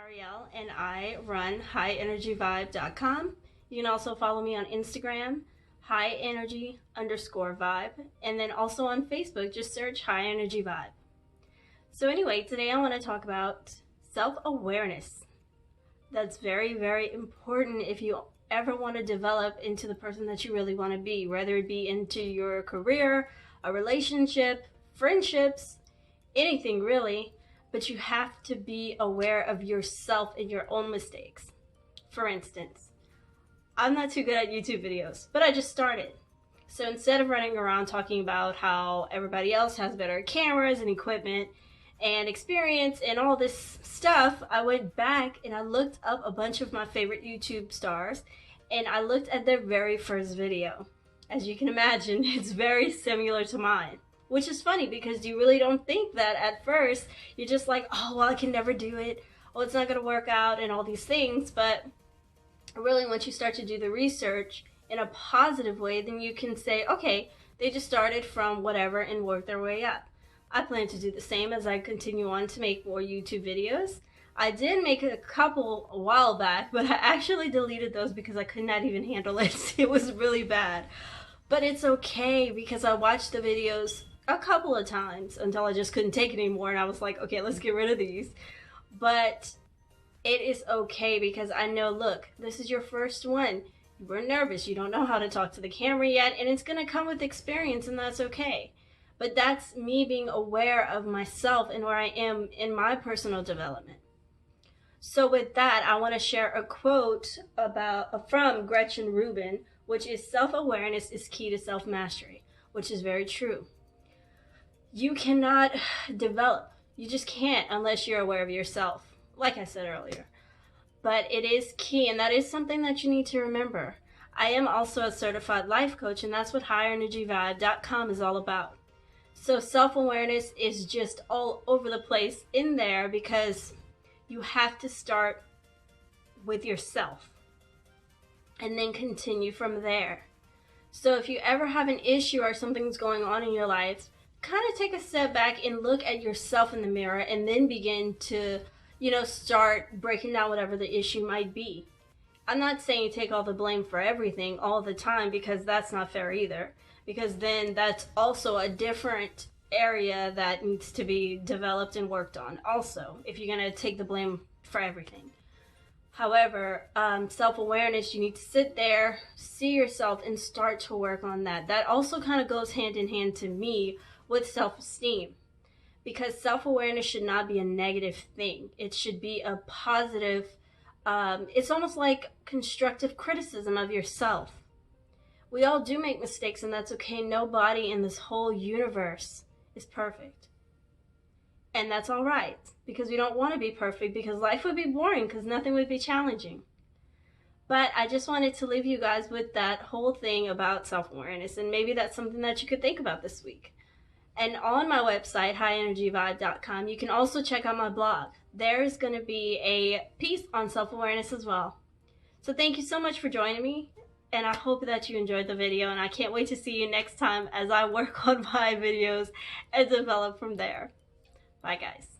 Ariel and I run highenergyvibe.com. You can also follow me on Instagram, highenergy_vibe, and then also on Facebook, just search High Energy Vibe. So anyway, today I want to talk about self-awareness. That's very, very important if you ever want to develop into the person that you really want to be, whether it be into your career, a relationship, friendships, anything really. But you have to be aware of yourself and your own mistakes. For instance, I'm not too good at YouTube videos, but I just started. So instead of running around talking about how everybody else has better cameras and equipment and experience and all this stuff, I went back and I looked up a bunch of my favorite YouTube stars and I looked at their very first video. As you can imagine, it's very similar to mine. Which is funny because you really don't think that at first. You're just like, oh, well, I can never do it. Oh, it's not going to work out and all these things. But really, once you start to do the research in a positive way, then you can say, okay, they just started from whatever and worked their way up. I plan to do the same as I continue on to make more YouTube videos. I did make a couple a while back, but I actually deleted those because I could not even handle it. It was really bad. But it's okay because I watched the videos a couple of times until I just couldn't take it anymore and I was like, okay, let's get rid of these. But it is okay because I know, look, this is your first one. You were nervous, you don't know how to talk to the camera yet, and it's gonna come with experience, and that's okay. But that's me being aware of myself and where I am in my personal development. So with that, I want to share a quote from Gretchen Rubin, which is self-awareness is key to self-mastery, which is very true. You cannot develop. You just can't unless you're aware of yourself, like I said earlier. But it is key, and that is something that you need to remember. I am also a certified life coach, and that's what highenergyvibe.com is all about. So self-awareness is just all over the place in there because you have to start with yourself and then continue from there. So if you ever have an issue or something's going on in your life, kind of take a step back and look at yourself in the mirror and then begin to, start breaking down whatever the issue might be. I'm not saying you take all the blame for everything all the time because that's not fair either, because then that's also a different area that needs to be developed and worked on also, if you're going to take the blame for everything. However, self-awareness, you need to sit there, see yourself, and start to work on that. That also kind of goes hand in hand to me with self-esteem, because self-awareness should not be a negative thing. It should be a positive, it's almost like constructive criticism of yourself. We all do make mistakes, and that's okay. Nobody in this whole universe is perfect. And that's all right, because we don't want to be perfect, because life would be boring, because nothing would be challenging. But I just wanted to leave you guys with that whole thing about self-awareness, and maybe that's something that you could think about this week. And on my website, highenergyvibe.com, you can also check out my blog. There's going to be a piece on self-awareness as well. So thank you so much for joining me, and I hope that you enjoyed the video, and I can't wait to see you next time as I work on my videos and develop from there. Bye, guys.